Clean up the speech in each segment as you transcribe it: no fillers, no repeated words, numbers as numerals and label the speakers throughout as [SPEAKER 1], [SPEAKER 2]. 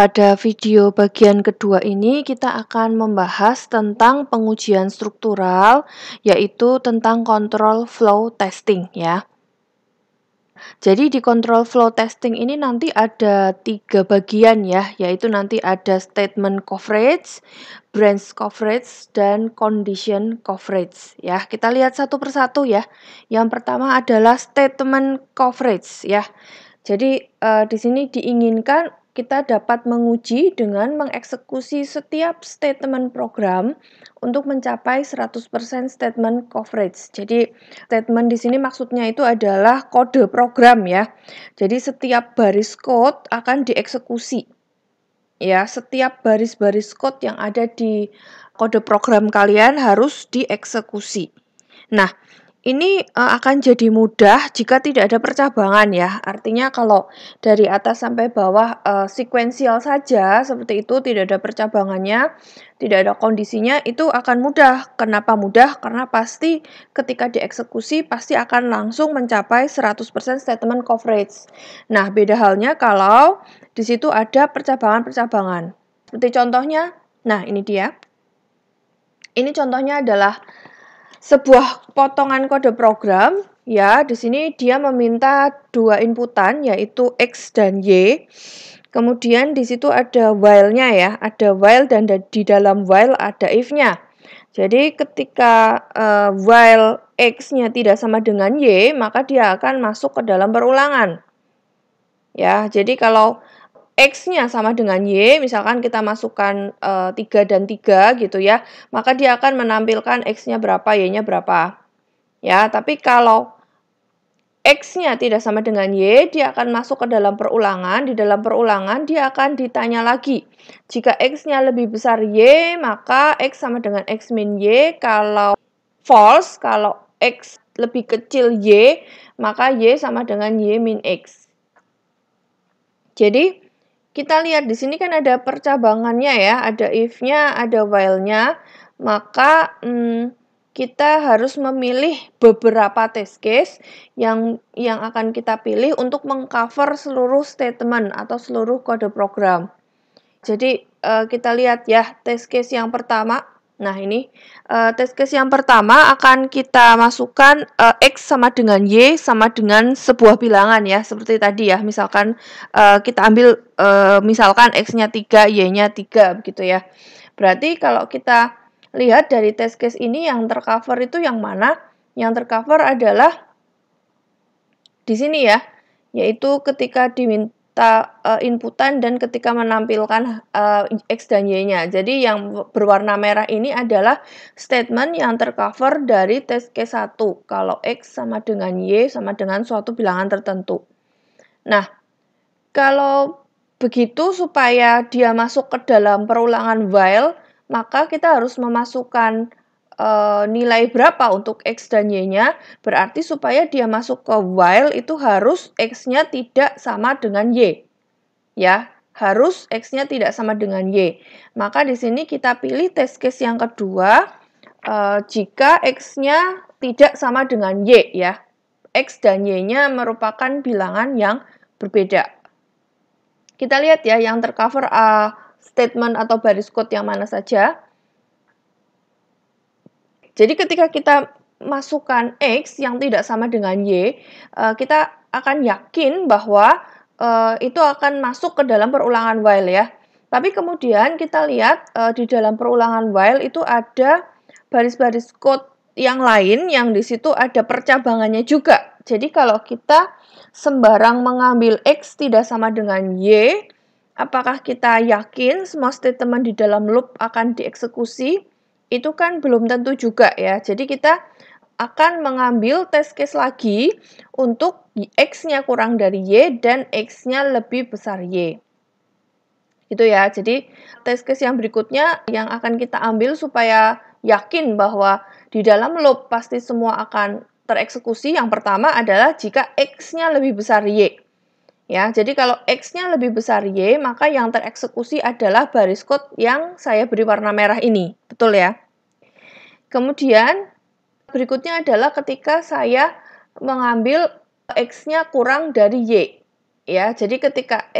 [SPEAKER 1] Pada video bagian kedua ini kita akan membahas tentang pengujian struktural, yaitu tentang control flow testing ya. Jadi di control flow testing ini nanti ada 3 bagian ya, yaitu nanti ada statement coverage, branch coverage, dan condition coverage ya. Kita lihat satu persatu ya. Yang pertama adalah statement coverage ya. Jadi di sini diinginkan kita dapat menguji dengan mengeksekusi setiap statement program untuk mencapai 100% statement coverage. Jadi statement di sini maksudnya itu adalah kode program ya. Jadi setiap baris code akan dieksekusi. Ya, setiap baris-baris code yang ada di kode program kalian harus dieksekusi. Nah, ini akan jadi mudah jika tidak ada percabangan ya. Artinya kalau dari atas sampai bawah sekuensial saja seperti itu, tidak ada percabangannya, tidak ada kondisinya, itu akan mudah. Kenapa mudah? Karena pasti ketika dieksekusi pasti akan langsung mencapai 100% statement coverage. Nah, beda halnya kalau di situ ada percabangan-percabangan. Seperti contohnya, nah ini dia. Ini contohnya adalah sebuah potongan kode program ya. Di sini dia meminta 2 inputan yaitu X dan Y. Kemudian di situ ada while-nya ya, ada while dan di dalam while ada if-nya. Jadi ketika while X-nya tidak sama dengan Y, maka dia akan masuk ke dalam perulangan. Ya, jadi kalau X-nya sama dengan Y, misalkan kita masukkan 3 dan 3 gitu ya, maka dia akan menampilkan X-nya berapa, Y-nya berapa. Ya, tapi kalau X-nya tidak sama dengan Y, dia akan masuk ke dalam perulangan. Di dalam perulangan dia akan ditanya lagi. Jika X-nya lebih besar Y, maka X sama dengan X min Y. Kalau false, kalau X lebih kecil Y, maka Y sama dengan Y min X. Jadi, kita lihat di sini kan ada percabangannya ya, ada if-nya, ada while-nya, maka kita harus memilih beberapa test case yang akan kita pilih untuk mengcover seluruh statement atau seluruh kode program. Jadi kita lihat ya test case yang pertama. Nah ini test case yang pertama akan kita masukkan X sama dengan Y sama dengan sebuah bilangan ya. Seperti tadi ya, misalkan kita ambil misalkan X-nya 3, Y-nya 3 begitu ya. Berarti kalau kita lihat dari test case ini yang tercover itu yang mana? Yang tercover adalah di sini ya, yaitu ketika diminta inputan dan ketika menampilkan X dan Y-nya. Jadi yang berwarna merah ini adalah statement yang tercover dari test case 1. Kalau X sama dengan Y sama dengan suatu bilangan tertentu. Nah, kalau begitu supaya dia masuk ke dalam perulangan while, maka kita harus memasukkan nilai berapa untuk X dan Y-nya, berarti supaya dia masuk ke while itu harus X-nya tidak sama dengan Y. Ya, harus X-nya tidak sama dengan Y. Maka di sini kita pilih test case yang kedua, jika X-nya tidak sama dengan Y ya. X dan Y-nya merupakan bilangan yang berbeda. Kita lihat ya yang tercover statement atau baris code yang mana saja. Jadi ketika kita masukkan X yang tidak sama dengan Y, kita akan yakin bahwa itu akan masuk ke dalam perulangan while ya. Tapi kemudian kita lihat di dalam perulangan while itu ada baris-baris code yang lain yang di situ ada percabangannya juga. Jadi kalau kita sembarang mengambil X tidak sama dengan Y, apakah kita yakin semua statement di dalam loop akan dieksekusi? Itu kan belum tentu juga ya. Jadi kita akan mengambil test case lagi untuk X-nya kurang dari Y dan X-nya lebih besar Y. Gitu ya. Jadi test case yang berikutnya yang akan kita ambil supaya yakin bahwa di dalam loop pasti semua akan tereksekusi. Yang pertama adalah jika X-nya lebih besar Y. Ya, jadi kalau X-nya lebih besar Y, maka yang tereksekusi adalah baris code yang saya beri warna merah ini. Betul ya? Kemudian, berikutnya adalah ketika saya mengambil X-nya kurang dari Y. Ya, jadi ketika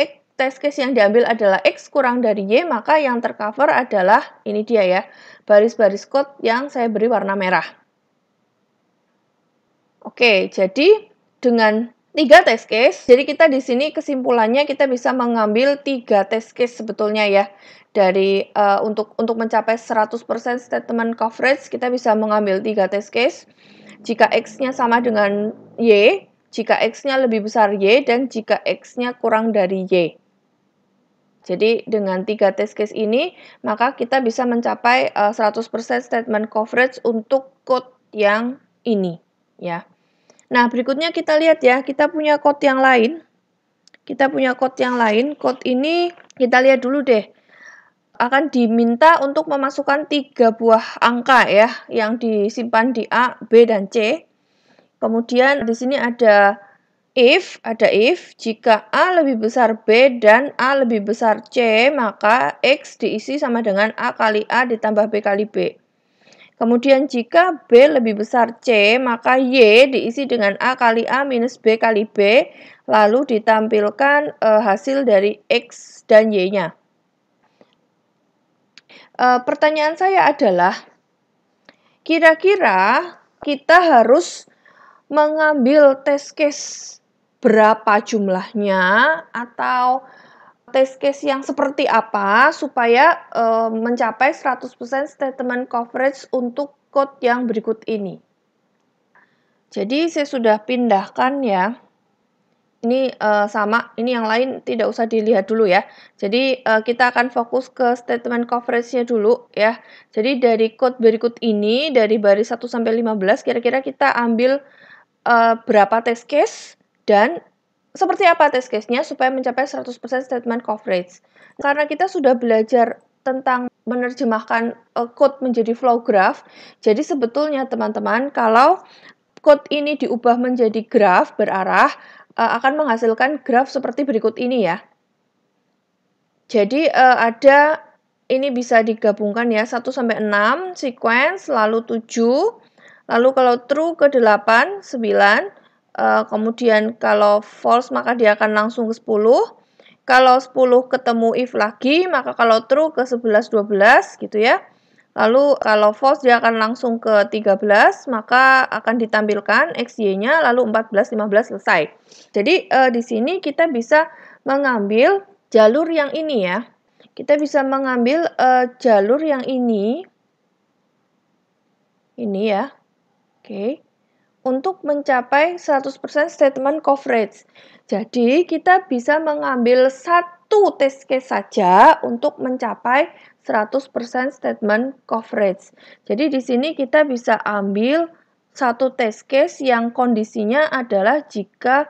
[SPEAKER 1] test case yang diambil adalah X kurang dari Y, maka yang tercover adalah, ini dia ya, baris-baris code yang saya beri warna merah. Oke, jadi dengan 3 test case, jadi kita di sini kesimpulannya kita bisa mengambil 3 test case sebetulnya ya. Dari untuk mencapai 100% statement coverage, kita bisa mengambil 3 test case. Jika X-nya sama dengan Y, jika X-nya lebih besar Y, dan jika X-nya kurang dari Y. Jadi dengan 3 test case ini, maka kita bisa mencapai 100% statement coverage untuk code yang ini ya. Nah, berikutnya kita lihat ya, kita punya code yang lain. Code ini kita lihat dulu deh. Akan diminta untuk memasukkan 3 buah angka ya, yang disimpan di A, B, dan C. Kemudian di sini ada if, jika A lebih besar B dan A lebih besar C, maka X diisi sama dengan A kali A ditambah B kali B. Kemudian jika B lebih besar C, maka Y diisi dengan A kali A minus B kali B, lalu ditampilkan hasil dari X dan Y-nya. Pertanyaan saya adalah, kira-kira kita harus mengambil test case berapa jumlahnya, atau test case yang seperti apa supaya mencapai 100% statement coverage untuk code yang berikut ini. Jadi saya sudah pindahkan ya. Ini sama, ini yang lain tidak usah dilihat dulu ya. Jadi kita akan fokus ke statement coverage-nya dulu ya. Jadi dari code berikut ini, dari baris 1 sampai 15, kira-kira kita ambil berapa test case dan seperti apa test case-nya supaya mencapai 100% statement coverage. Karena kita sudah belajar tentang menerjemahkan code menjadi flow graph, jadi sebetulnya teman-teman, kalau code ini diubah menjadi graph berarah, akan menghasilkan graph seperti berikut ini ya. Jadi ada, ini bisa digabungkan ya, 1 sampai 6, sequence, lalu 7, lalu kalau true ke 8, 9, kemudian kalau false maka dia akan langsung ke 10. Kalau 10 ketemu if lagi, maka kalau true ke 11, 12 gitu ya. Lalu kalau false dia akan langsung ke 13, maka akan ditampilkan XY-nya, lalu 14, 15 selesai. Jadi di sini kita bisa mengambil jalur yang ini ya. Kita bisa mengambil jalur yang ini ya. Oke. Untuk mencapai 100% statement coverage. Jadi, kita bisa mengambil satu test case saja untuk mencapai 100% statement coverage. Jadi, di sini kita bisa ambil satu test case yang kondisinya adalah jika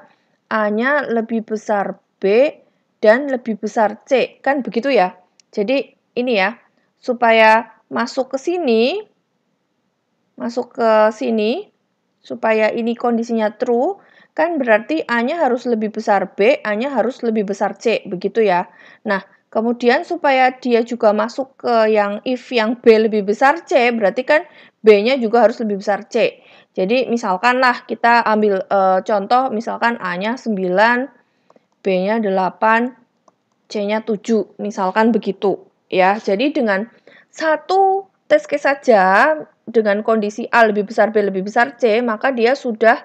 [SPEAKER 1] A-nya lebih besar B dan lebih besar C. Kan begitu ya? Jadi, ini ya, supaya masuk ke sini, supaya ini kondisinya true, kan berarti A-nya harus lebih besar B, A-nya harus lebih besar C, begitu ya. Nah, kemudian supaya dia juga masuk ke yang if yang B lebih besar C, berarti kan B-nya juga harus lebih besar C. Jadi, misalkanlah kita ambil contoh, misalkan A-nya 9, B-nya 8, C-nya 7, misalkan begitu. Ya, jadi dengan satu test case saja, dengan kondisi A lebih besar B lebih besar C, maka dia sudah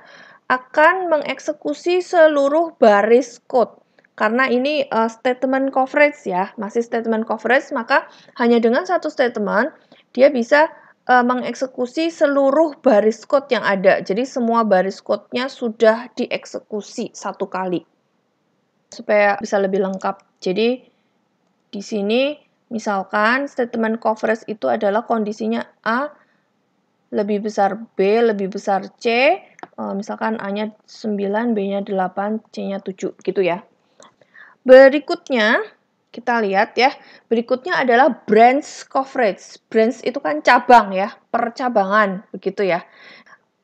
[SPEAKER 1] akan mengeksekusi seluruh baris code. Karena ini statement coverage ya, masih statement coverage, maka hanya dengan satu statement, dia bisa mengeksekusi seluruh baris code yang ada. Jadi semua baris code-nya sudah dieksekusi satu kali. Supaya bisa lebih lengkap. Jadi di sini misalkan statement coverage itu adalah kondisinya A lebih besar B, lebih besar C, misalkan A-nya 9, B-nya 8, C-nya 7, gitu ya. Berikutnya, kita lihat ya, berikutnya adalah branch coverage. Branch itu kan cabang ya, percabangan, begitu ya.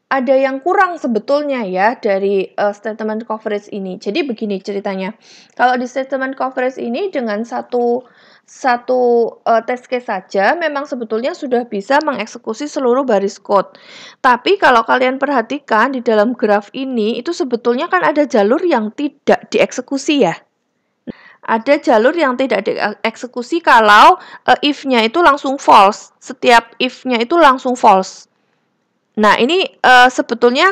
[SPEAKER 1] Ada yang kurang sebetulnya ya dari statement coverage ini. Jadi begini ceritanya, kalau di statement coverage ini dengan satu test case saja memang sebetulnya sudah bisa mengeksekusi seluruh baris code. Tapi kalau kalian perhatikan di dalam graf ini, itu sebetulnya kan ada jalur yang tidak dieksekusi ya. Ada jalur yang tidak dieksekusi kalau if-nya itu langsung false. Setiap if-nya itu langsung false. Nah, ini sebetulnya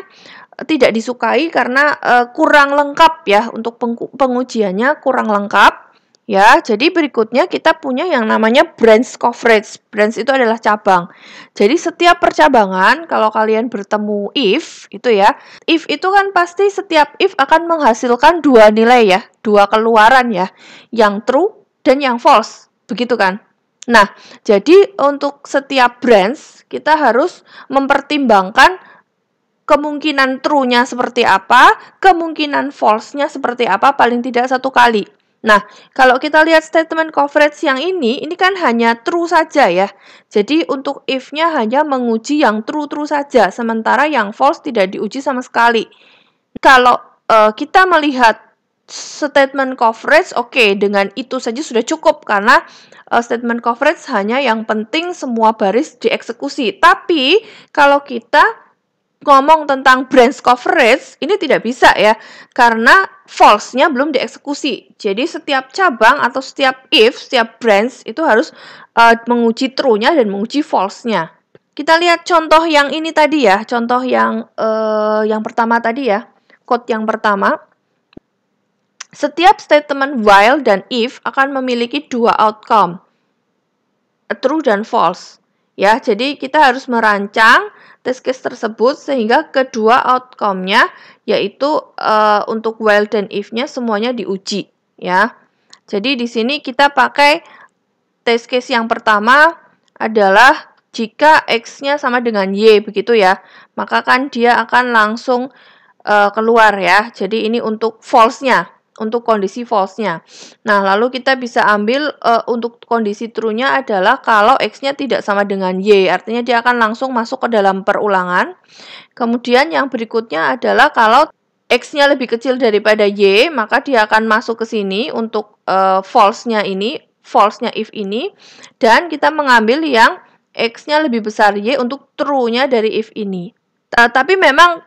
[SPEAKER 1] tidak disukai karena kurang lengkap ya, untuk pengujiannya kurang lengkap. Ya, jadi berikutnya kita punya yang namanya branch coverage. Branch itu adalah cabang. Jadi setiap percabangan kalau kalian bertemu if itu ya, if itu kan pasti setiap if akan menghasilkan dua nilai ya, dua keluaran ya, yang true dan yang false. Begitu kan? Nah, jadi untuk setiap branch kita harus mempertimbangkan kemungkinan true-nya seperti apa, kemungkinan false-nya seperti apa, paling tidak satu kali. Nah, kalau kita lihat statement coverage yang ini kan hanya true saja ya. Jadi untuk if-nya hanya menguji yang true-true saja, sementara yang false tidak diuji sama sekali. Kalau kita melihat statement coverage, oke, dengan itu saja sudah cukup karena statement coverage hanya yang penting semua baris dieksekusi. Tapi kalau kita ngomong tentang branch coverage, ini tidak bisa ya, karena false-nya belum dieksekusi. Jadi setiap cabang atau setiap if, setiap branch itu harus menguji true-nya dan menguji false-nya. Kita lihat contoh yang ini tadi ya, contoh yang pertama tadi ya, code yang pertama. Setiap statement while dan if akan memiliki dua outcome, true dan false. Ya, jadi kita harus merancang test case tersebut sehingga kedua outcome-nya yaitu untuk while dan if-nya semuanya diuji ya. Jadi di sini kita pakai test case yang pertama adalah jika X-nya sama dengan Y begitu ya, maka kan dia akan langsung keluar ya. Jadi ini untuk false-nya, untuk kondisi false-nya. Nah, lalu kita bisa ambil untuk kondisi true-nya adalah kalau X-nya tidak sama dengan Y, artinya dia akan langsung masuk ke dalam perulangan. Kemudian yang berikutnya adalah kalau X-nya lebih kecil daripada Y, maka dia akan masuk ke sini untuk false-nya ini, false-nya if ini, dan kita mengambil yang X-nya lebih besar Y untuk true-nya dari if ini. Tapi memang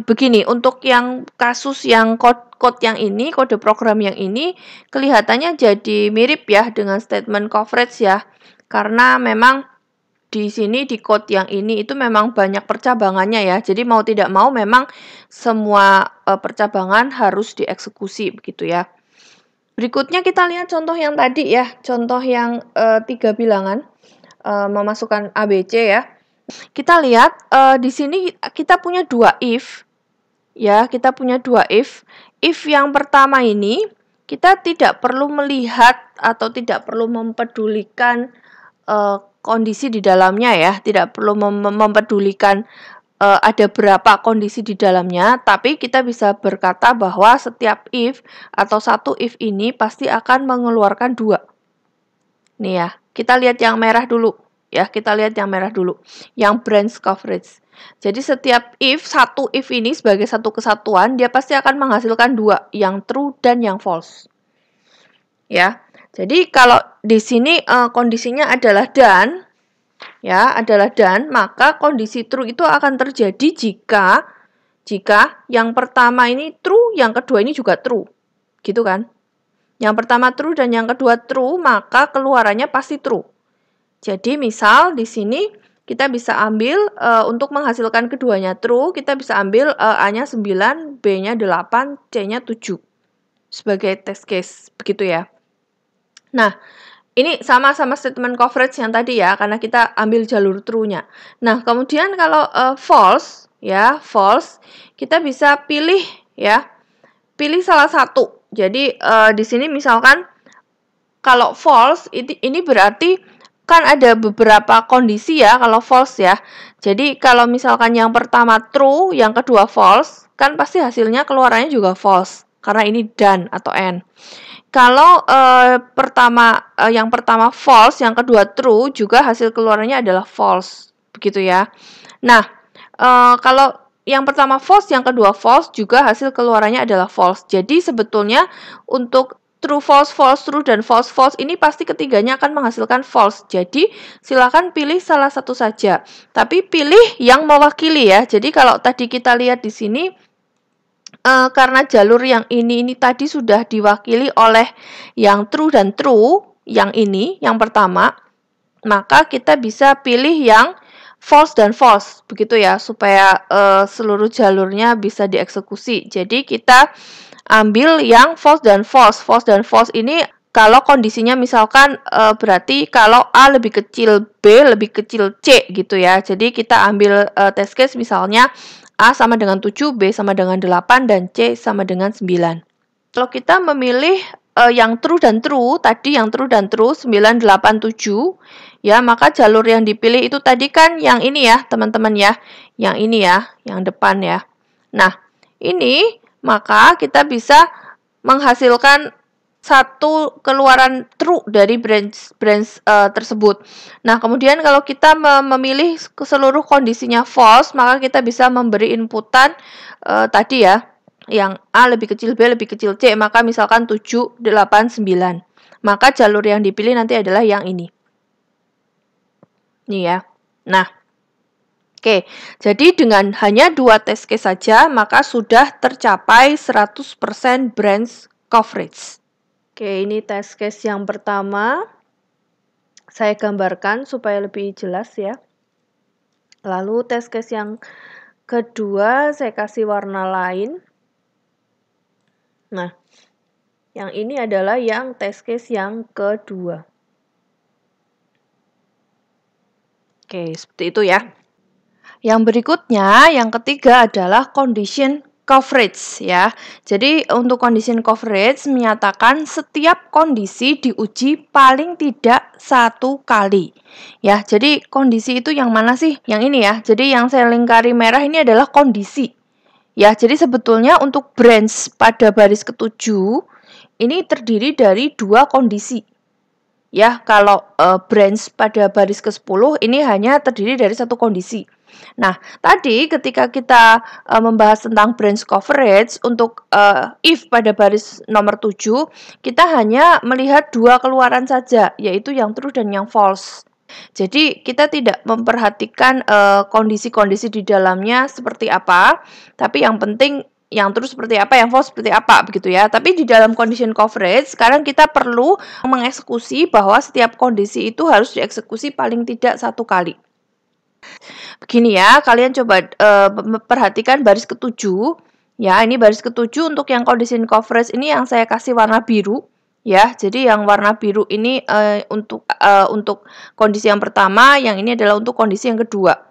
[SPEAKER 1] begini, untuk yang kasus yang code yang ini, kode program yang ini, kelihatannya jadi mirip ya dengan statement coverage ya. Karena memang di sini di code yang ini itu memang banyak percabangannya ya. Jadi mau tidak mau memang semua percabangan harus dieksekusi begitu ya. Berikutnya kita lihat contoh yang tadi ya, contoh yang 3 bilangan memasukkan ABC ya. Kita lihat di sini kita punya dua if ya, kita punya dua if. If yang pertama ini kita tidak perlu melihat atau tidak perlu mempedulikan kondisi di dalamnya ya, tidak perlu mempedulikan ada berapa kondisi di dalamnya, tapi kita bisa berkata bahwa setiap if atau satu if ini pasti akan mengeluarkan dua. Nih ya, kita lihat yang merah dulu. Ya, kita lihat yang merah dulu, yang branch coverage. Jadi setiap if, satu if ini sebagai satu kesatuan, dia pasti akan menghasilkan dua, yang true dan yang false. Ya, jadi kalau di sini kondisinya adalah dan, ya, adalah dan, maka kondisi true itu akan terjadi jika yang pertama ini true, yang kedua ini juga true, gitu kan? Yang pertama true dan yang kedua true, maka keluarannya pasti true. Jadi misal di sini kita bisa ambil untuk menghasilkan keduanya true, kita bisa ambil A-nya 9, B-nya 8, C-nya 7 sebagai test case, begitu ya. Nah, ini sama-sama statement coverage yang tadi ya, karena kita ambil jalur true-nya. Nah, kemudian kalau false, ya, false, kita bisa pilih ya, pilih salah satu. Jadi di sini misalkan kalau false, ini berarti kan ada beberapa kondisi ya kalau false ya. Jadi kalau misalkan yang pertama true, yang kedua false, kan pasti hasilnya keluarannya juga false karena ini dan atau and. Kalau yang pertama false, yang kedua true, juga hasil keluarannya adalah false, begitu ya. Nah, kalau yang pertama false, yang kedua false, juga hasil keluarannya adalah false. Jadi sebetulnya untuk true, false, false, true, dan false, false ini pasti ketiganya akan menghasilkan false. Jadi silakan pilih salah satu saja. Tapi pilih yang mewakili ya. Jadi kalau tadi kita lihat di sini karena jalur yang ini tadi sudah diwakili oleh yang true dan true, yang ini, yang pertama, maka kita bisa pilih yang false dan false, begitu ya, supaya seluruh jalurnya bisa dieksekusi. Jadi kita ambil yang false dan false. False dan false ini kalau kondisinya misalkan berarti kalau A lebih kecil B lebih kecil C gitu ya. Jadi kita ambil test case misalnya A sama dengan 7, B sama dengan 8, dan C sama dengan 9. Kalau kita memilih yang true dan true, tadi yang true dan true 9, 8, 7, ya, maka jalur yang dipilih itu tadi kan yang ini ya, teman-teman ya. Yang ini ya, yang depan ya. Nah, ini maka kita bisa menghasilkan satu keluaran true dari branch tersebut. Nah, kemudian kalau kita memilih seluruh kondisinya false, maka kita bisa memberi inputan tadi ya, yang A lebih kecil B lebih kecil C, maka misalkan 7, 8, 9. Maka jalur yang dipilih nanti adalah yang ini. Nih ya. Nah, oke. Jadi dengan hanya 2 test case saja, maka sudah tercapai 100% branch coverage. Oke, ini test case yang pertama. Saya gambarkan supaya lebih jelas ya. Lalu test case yang kedua, saya kasih warna lain. Nah, yang ini adalah yang test case yang kedua. Oke, seperti itu ya. Yang berikutnya, yang ketiga adalah condition coverage ya. Jadi untuk condition coverage menyatakan setiap kondisi diuji paling tidak 1 kali. Ya, jadi kondisi itu yang mana sih? Yang ini ya. Jadi yang saya lingkari merah ini adalah kondisi. Ya, jadi sebetulnya untuk branch pada baris ke-7 ini terdiri dari 2 kondisi. Ya, kalau branch pada baris ke-10 ini hanya terdiri dari 1 kondisi. Nah, tadi ketika kita membahas tentang branch coverage untuk if pada baris nomor 7, kita hanya melihat 2 keluaran saja, yaitu yang true dan yang false. Jadi kita tidak memperhatikan kondisi-kondisi di dalamnya seperti apa, tapi yang penting yang true seperti apa, yang false seperti apa, begitu ya. Tapi di dalam condition coverage, sekarang kita perlu mengeksekusi bahwa setiap kondisi itu harus dieksekusi paling tidak 1 kali. Begini ya, kalian coba perhatikan baris ke-7. Ya, ini baris ke-7 untuk yang condition coverage ini yang saya kasih warna biru. Ya, jadi yang warna biru ini untuk kondisi yang pertama, yang ini adalah untuk kondisi yang kedua.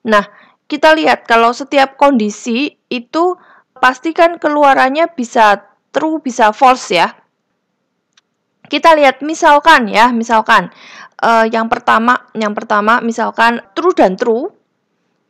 [SPEAKER 1] Nah, kita lihat kalau setiap kondisi itu pastikan keluarannya bisa true, bisa false ya. Kita lihat misalkan ya, yang pertama misalkan true dan true.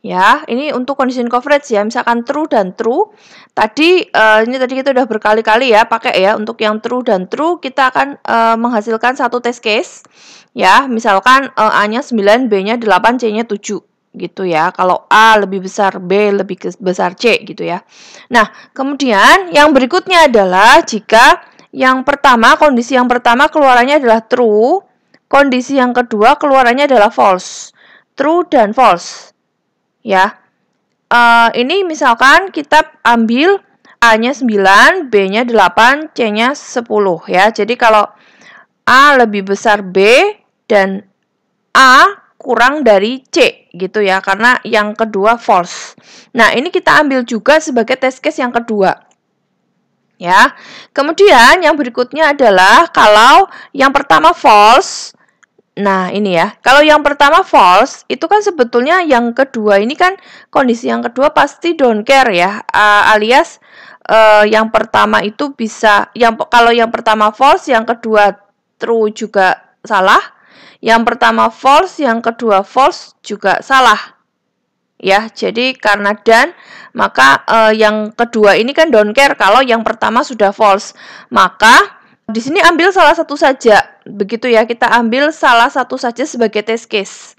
[SPEAKER 1] Ya, ini untuk condition coverage ya, misalkan true dan true. Tadi ini tadi kita udah berkali-kali ya pakai ya, untuk yang true dan true kita akan menghasilkan satu test case. Ya, misalkan A-nya 9, B-nya 8, C-nya 7 gitu ya. Kalau A lebih besar B lebih besar C gitu ya. Nah, kemudian yang berikutnya adalah jika yang pertama, kondisi yang pertama keluarannya adalah true, kondisi yang kedua keluarannya adalah false. True dan false. Ya, ini misalkan kita ambil A-nya 9, B-nya 8, C-nya 10 ya. Jadi kalau A lebih besar B dan A kurang dari C gitu ya, karena yang kedua false. Nah, ini kita ambil juga sebagai test case yang kedua. Ya. Kemudian yang berikutnya adalah kalau yang pertama false. Nah, ini ya. Kalau yang pertama false, itu kan sebetulnya yang kedua ini kan kondisi yang kedua pasti don't care ya. Alias yang pertama itu bisa kalau yang pertama false, yang kedua true juga salah. Yang pertama false, yang kedua false juga salah. Ya, jadi karena dan maka yang kedua ini kan don't care kalau yang pertama sudah false. Maka di sini ambil salah satu saja, begitu ya. Kita ambil salah satu saja sebagai test case.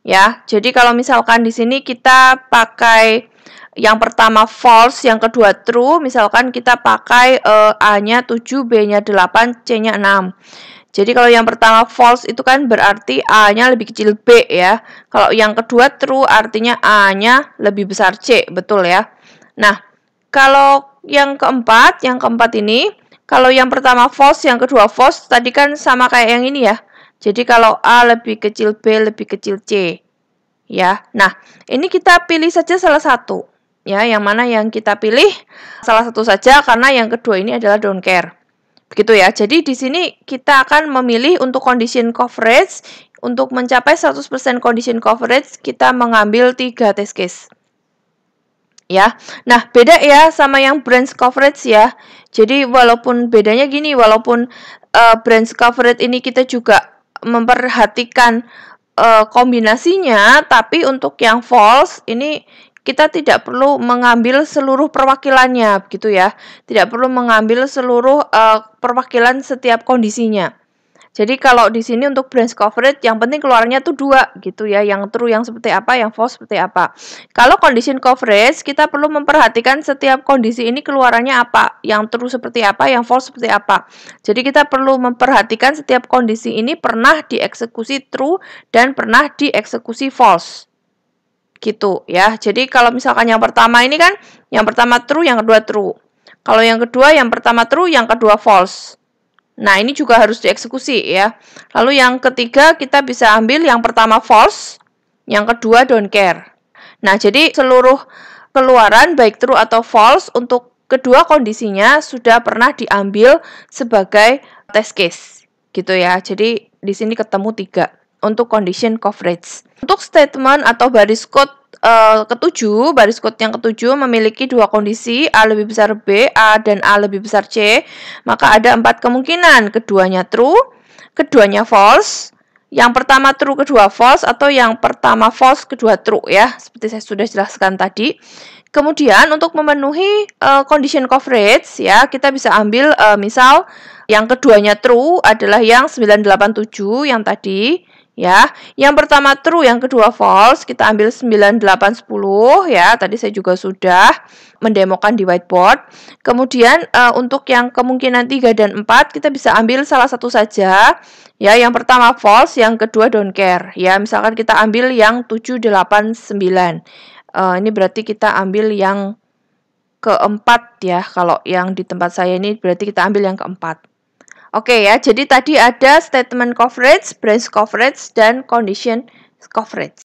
[SPEAKER 1] Ya, jadi kalau misalkan di sini kita pakai yang pertama false, yang kedua true, misalkan kita pakai A-nya 7, B-nya 8, C-nya 6. Jadi kalau yang pertama false itu kan berarti A-nya lebih kecil B ya. Kalau yang kedua true artinya A-nya lebih besar C, betul ya. Nah, kalau yang keempat ini, kalau yang pertama false, yang kedua false, tadi kan sama kayak yang ini ya. Jadi kalau A lebih kecil B lebih kecil C. Ya. Nah, ini kita pilih saja salah satu. Ya, yang mana yang kita pilih salah satu saja karena yang kedua ini adalah don't care. Begitu ya. Jadi di sini kita akan memilih untuk condition coverage. Untuk mencapai 100% condition coverage, kita mengambil 3 test case. Ya. Nah, beda ya sama yang branch coverage ya. Jadi walaupun bedanya gini, walaupun branch coverage ini kita juga memperhatikan kombinasinya, tapi untuk yang false ini kita tidak perlu mengambil seluruh perwakilannya, begitu ya. Tidak perlu mengambil seluruh perwakilan setiap kondisinya. Jadi kalau di sini untuk branch coverage yang penting keluarnya tuh 2 gitu ya, yang true yang seperti apa, yang false seperti apa. Kalau condition coverage kita perlu memperhatikan setiap kondisi ini keluarannya apa, yang true seperti apa, yang false seperti apa. Jadi kita perlu memperhatikan setiap kondisi ini pernah dieksekusi true dan pernah dieksekusi false. Gitu ya. Jadi kalau misalkan yang pertama ini kan yang pertama true, yang kedua true. Kalau yang kedua yang pertama true, yang kedua false. Nah, ini juga harus dieksekusi ya. Lalu yang ketiga kita bisa ambil yang pertama false, yang kedua don't care. Nah, jadi seluruh keluaran baik true atau false untuk kedua kondisinya sudah pernah diambil sebagai test case. Gitu ya. Jadi di sini ketemu 3 untuk condition coverage. Untuk statement atau baris code ketujuh, baris code yang ketujuh memiliki 2 kondisi, A lebih besar B, A dan A lebih besar C, maka ada 4 kemungkinan, keduanya true, keduanya false, yang pertama true, kedua false, atau yang pertama false, kedua true ya, seperti saya sudah jelaskan tadi. Kemudian untuk memenuhi condition coverage ya, kita bisa ambil misal yang keduanya true adalah yang 987 yang tadi. Ya, yang pertama true, yang kedua false, kita ambil 9, 8, 10 ya. Tadi saya juga sudah mendemokan di whiteboard. Kemudian untuk yang kemungkinan 3 dan 4 kita bisa ambil salah satu saja. Ya, yang pertama false, yang kedua don't care. Ya, misalkan kita ambil yang 7, 8, 9. Ini berarti kita ambil yang keempat ya. Kalau yang di tempat saya ini berarti kita ambil yang keempat. Oke ya, jadi tadi ada statement coverage, branch coverage, dan condition coverage.